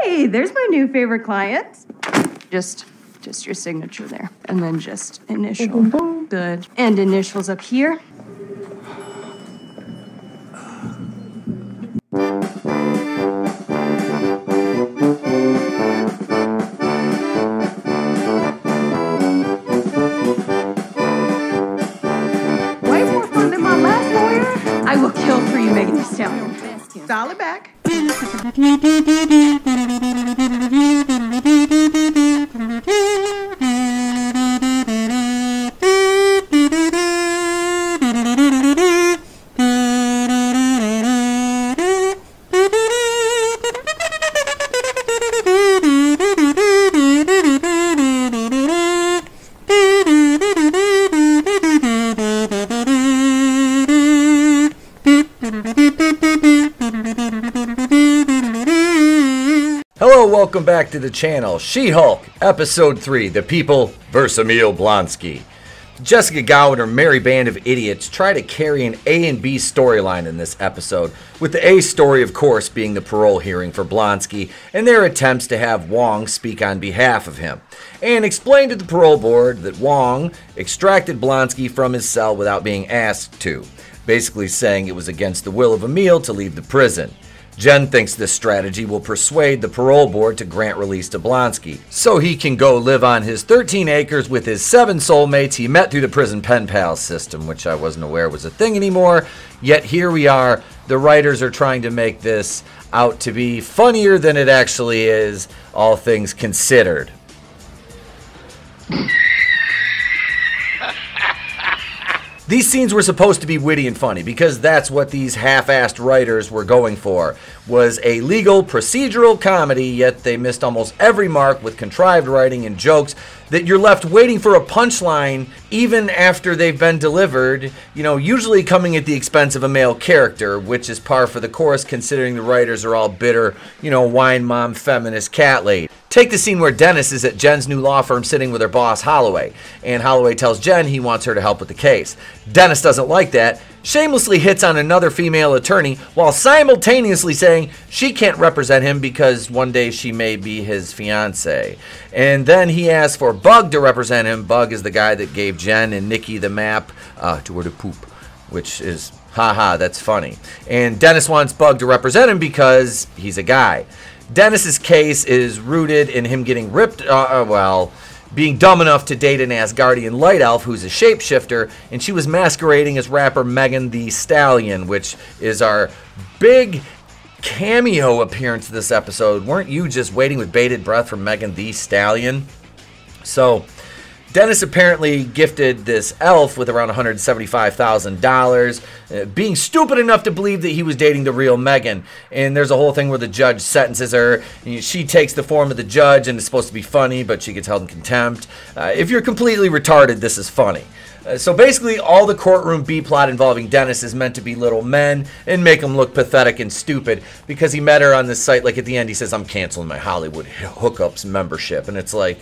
Hey, there's my new favorite client. Just your signature there. And then just initial. Good. And initials up here. Way more fun than my last lawyer. I will kill for you, Megan Thee Stallion. Dial it back. Welcome back to the channel. She-Hulk, Episode 3, The People vs. Emil Blonsky. Jessica Gowan and her merry band of idiots try to carry an A and B storyline in this episode, with the A story, of course, being the parole hearing for Blonsky and their attempts to have Wong speak on behalf of him, and explain to the parole board that Wong extracted Blonsky from his cell without being asked to, basically saying it was against the will of Emil to leave the prison. Jen thinks this strategy will persuade the parole board to grant release to Blonsky, so he can go live on his 13 acres with his 7 soulmates he met through the prison pen pal system, which I wasn't aware was a thing anymore. Yet here we are, the writers are trying to make this out to be funnier than it actually is, all things considered. These scenes were supposed to be witty and funny because that's what these half-assed writers were going for, was a legal procedural comedy, yet they missed almost every mark with contrived writing and jokes that you're left waiting for a punchline even after they've been delivered, you know, usually coming at the expense of a male character, which is par for the course considering the writers are all bitter, you know, wine mom feminist cat lady. Take the scene where Dennis is at Jen's new law firm sitting with her boss, Holloway, and Holloway tells Jen he wants her to help with the case. Dennis doesn't like that, shamelessly hits on another female attorney while simultaneously saying she can't represent him because one day she may be his fiance. And then he asks for Bug to represent him. Bug is the guy that gave Jen and Nikki the map to where to poop, which is, haha, that's funny. And Dennis wants Bug to represent him because he's a guy. Dennis's case is rooted in him getting ripped, being dumb enough to date an Asgardian light elf who's a shapeshifter, and she was masquerading as rapper Megan Thee Stallion, which is our big cameo appearance this episode. Weren't you just waiting with bated breath for Megan Thee Stallion? So Dennis apparently gifted this elf with around $175,000, being stupid enough to believe that he was dating the real Megan. And there's a whole thing where the judge sentences her. She takes the form of the judge, and it's supposed to be funny, but she gets held in contempt. If you're completely retarded, this is funny. So basically, all the courtroom B-plot involving Dennis is meant to belittle men and make them look pathetic and stupid because he met her on this site. Like at the end, he says, "I'm canceling my Hollywood Hookups membership," and it's like,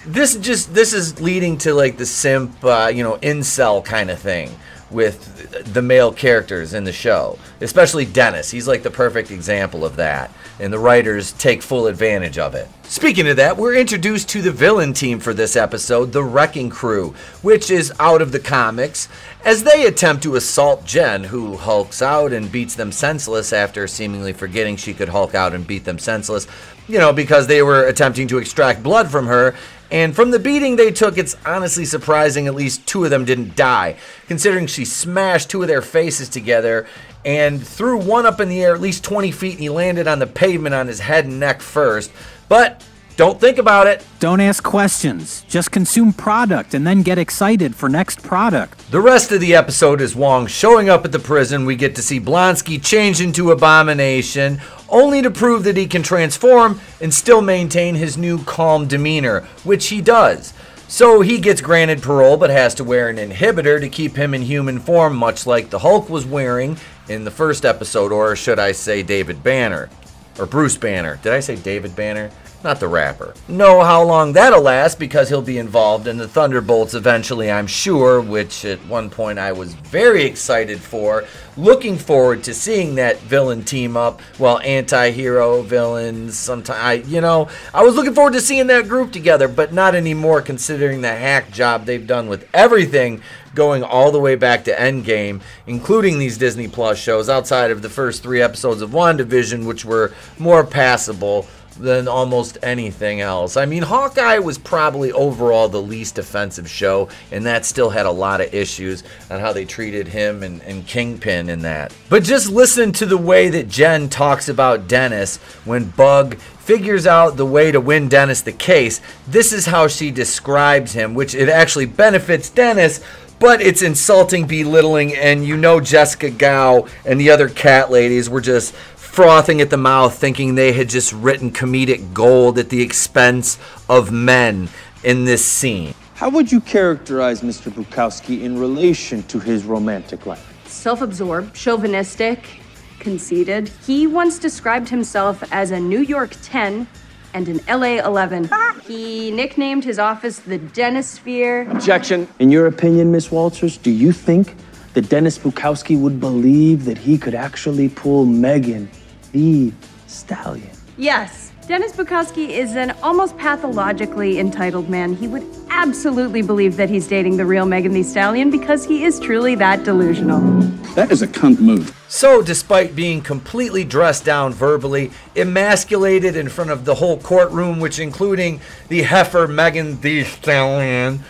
this is leading to like the simp, incel kind of thing with the male characters in the show, especially Dennis. He's like the perfect example of that, and the writers take full advantage of it. Speaking of that, we're introduced to the villain team for this episode, the Wrecking Crew, which is out of the comics, as they attempt to assault Jen, who hulks out and beats them senseless after seemingly forgetting she could hulk out and beat them senseless, because they were attempting to extract blood from her. And from the beating they took, it's honestly surprising at least 2 of them didn't die, considering she smashed 2 of their faces together and threw one up in the air at least 20 feet, and he landed on the pavement on his head and neck first. But don't think about it. Don't ask questions. Just consume product and then get excited for next product. The rest of the episode is Wong showing up at the prison. We get to see Blonsky change into Abomination, only to prove that he can transform and still maintain his new calm demeanor, which he does. So he gets granted parole but has to wear an inhibitor to keep him in human form, much like the Hulk was wearing in the first episode, or should I say David Banner. Or Bruce Banner. Did I say David Banner? not the rapper. Know how long that'll last because he'll be involved in the Thunderbolts eventually, I'm sure, which at one point I was very excited for. Looking forward to seeing that villain team up. Well, anti-hero villains, sometimes, I was looking forward to seeing that group together, but not anymore considering the hack job they've done with everything going all the way back to Endgame, including these Disney Plus shows outside of the first 3 episodes of WandaVision, which were more passable than almost anything else. I mean, Hawkeye was probably overall the least offensive show, and that still had a lot of issues on how they treated him and Kingpin in that. But just listen to the way that Jen talks about Dennis when Bug figures out the way to win Dennis the case. This is how she describes him, which it actually benefits Dennis, but it's insulting, belittling, and Jessica Gao and the other cat ladies were just frothing at the mouth, thinking they had just written comedic gold at the expense of men in this scene. How would you characterize Mr. Bukowski in relation to his romantic life? Self-absorbed, chauvinistic, conceited. He once described himself as a New York 10 and an LA 11. He nicknamed his office the Denisphere. Objection. In your opinion, Miss Walters, do you think that Dennis Bukowski would believe that he could actually pull Megan the Stallion? Yes. Dennis Bukowski is an almost pathologically entitled man. He would absolutely believe that he's dating the real Megan Thee Stallion because he is truly that delusional. That is a cunt move. So, despite being completely dressed down verbally, emasculated in front of the whole courtroom, which including the heifer Megan Thee Stallion,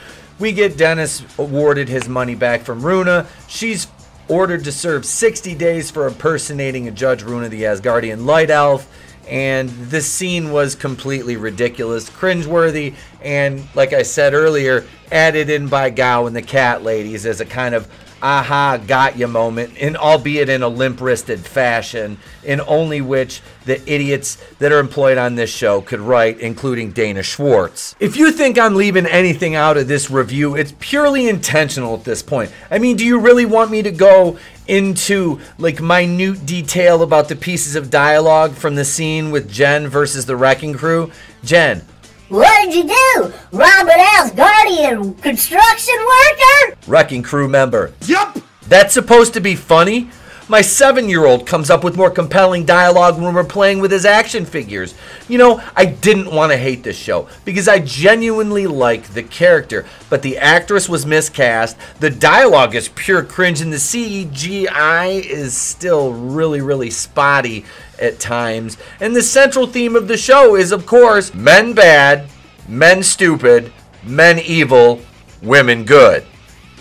we get Dennis awarded his money back from Runa. She's ordered to serve 60 days for impersonating a Judge Runa, the Asgardian Light Elf. And this scene was completely ridiculous, cringeworthy, and like I said earlier, added in by Gao and the cat ladies as a kind of aha, got ya moment, and albeit in a limp-wristed fashion, in only which the idiots that are employed on this show could write, including Dana Schwartz. If you think I'm leaving anything out of this review, it's purely intentional at this point. I mean, do you really want me to go into like minute detail about the pieces of dialogue from the scene with Jen versus the Wrecking Crew? Jen, what did you do? Rob an Asgardian construction worker? Wrecking Crew member. Yup! That's supposed to be funny? My 7-year-old comes up with more compelling dialogue when we're playing with his action figures. I didn't want to hate this show because I genuinely like the character, but the actress was miscast, the dialogue is pure cringe, and the CGI is still really, really spotty at times. And the central theme of the show is, of course, men bad, men stupid, men evil, women good.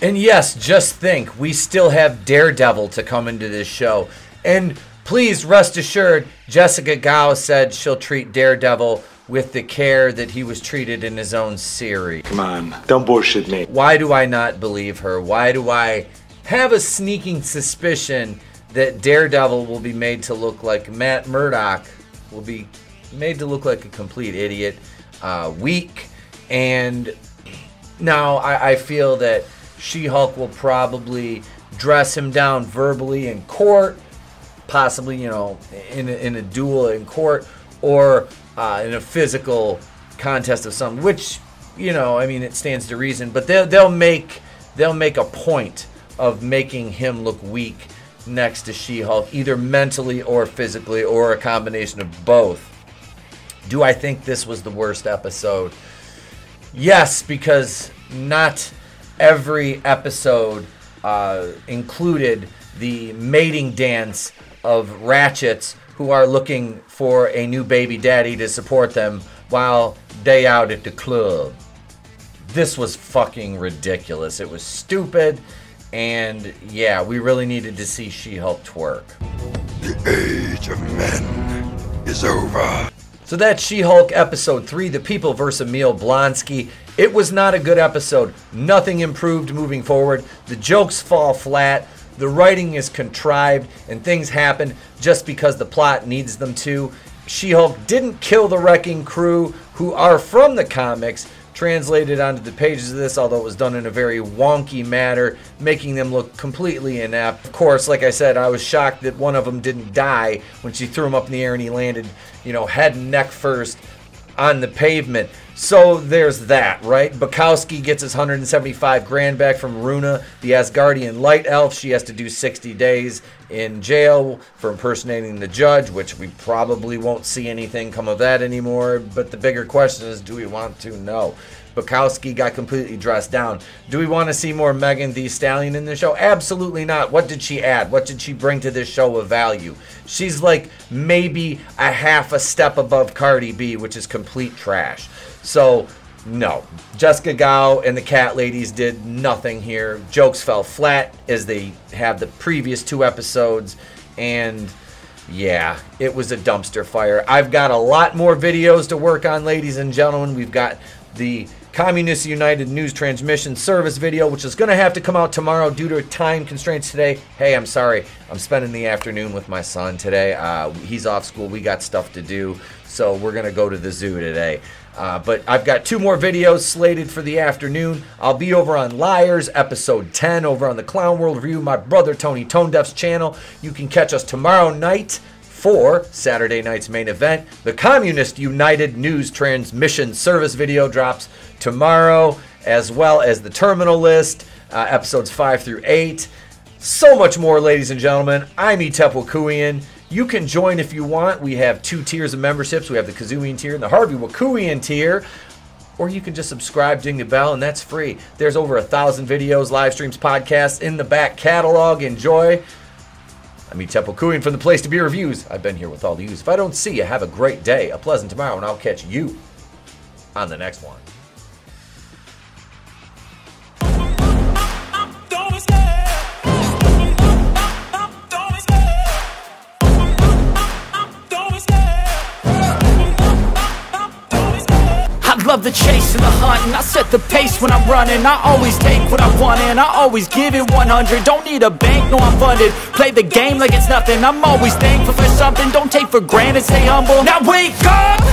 And yes, just think, we still have Daredevil to come into this show. And please rest assured, Jessica Gao said she'll treat Daredevil with the care that he was treated in his own series. Come on, don't bullshit me. Why do I not believe her? Why do I have a sneaking suspicion that Daredevil will be made to look like Matt Murdock, will be made to look like a complete idiot, weak, and now I feel that She-Hulk will probably dress him down verbally in court, possibly, in a duel in court, or in a physical contest of some, which, it stands to reason. But they'll make a point of making him look weak next to She-Hulk, either mentally or physically, or a combination of both. Do I think this was the worst episode? Yes, because not every episode included the mating dance of ratchets who are looking for a new baby daddy to support them while they out at the club. This was fucking ridiculous. It was stupid, and yeah, we really needed to see She-Hulk twerk. The age of men is over. So that's She-Hulk episode 3, The People vs. Emil Blonsky. It was not a good episode. Nothing improved moving forward. The jokes fall flat. The writing is contrived, and things happen just because the plot needs them to. She-Hulk didn't kill the Wrecking Crew, who are from the comics, translated onto the pages of this, although it was done in a very wonky manner, making them look completely inept. Of course, like I said, I was shocked that one of them didn't die when she threw him up in the air and he landed, head and neck first on the pavement. So there's that, right? Bukowski gets his 175 grand back from Runa, the Asgardian light elf. She has to do 60 days in jail for impersonating the judge, which we probably won't see anything come of that anymore. But the bigger question is, do we want to? No. Bukowski got completely dressed down. Do we want to see more Megan Thee Stallion in the show? Absolutely not. What did she add? What did she bring to this show of value? She's like maybe a half a step above Cardi B, which is complete trash. So, no. Jessica Gao and the Cat Ladies did nothing here. Jokes fell flat as they have the previous 2 episodes. And yeah, it was a dumpster fire. I've got a lot more videos to work on, ladies and gentlemen. We've got the Communist United News Transmission Service video, which is going to have to come out tomorrow due to time constraints today. Hey, I'm sorry. I'm spending the afternoon with my son today. He's off school. We got stuff to do. So we're going to go to the zoo today. But I've got 2 more videos slated for the afternoon. I'll be over on Liars, episode 10, over on the Clown World Review, my brother Tony ToneDef's channel. You can catch us tomorrow night for Saturday night's main event. The Communist United News Transmission Service video drops tomorrow, as well as the Terminal List, episodes 5 through 8. So much more, ladies and gentlemen. I'm Itepwakuian. You can join if you want. We have 2 tiers of memberships. We have the Kazuian tier and the Harvey Wakuian tier. Or you can just subscribe, ding the bell, and that's free. There's over 1,000 videos, live streams, podcasts in the back catalog. Enjoy. I'm Itepwakuian from the Place to Be Reviews. I've been here with all the yous. If I don't see you, have a great day, a pleasant tomorrow, and I'll catch you on the next one. Love the chase and the hunt, and I set the pace when I'm running. I always take what I want and I always give it 100. Don't need a bank, no I'm funded. Play the game like it's nothing. I'm always thankful for something. Don't take for granted, stay humble. Now wake up,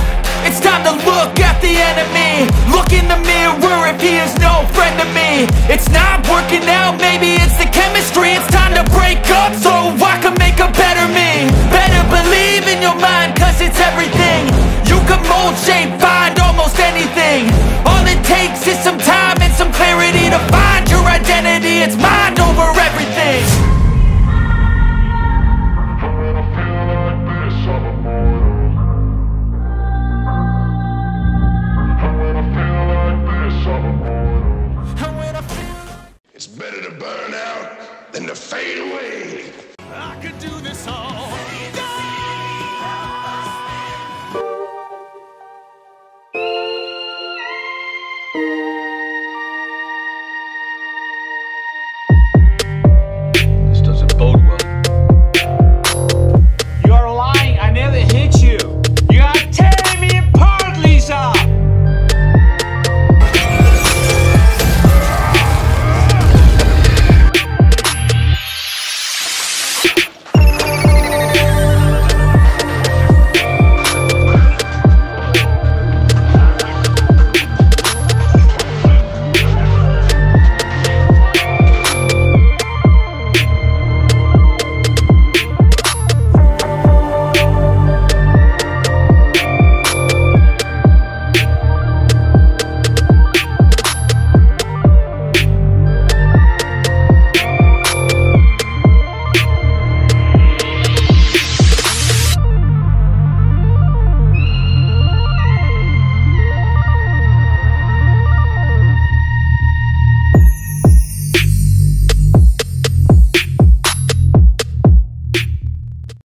it's time to look at the enemy. Look in the mirror if he is no friend to me. It's not working out, maybe it's the chemistry. It's time to break up so I can make a better me. Better believe in your mind, cause it's everything. You can mold, shape, find almost anything. All it takes is some time and some clarity to find your identity. It's mine.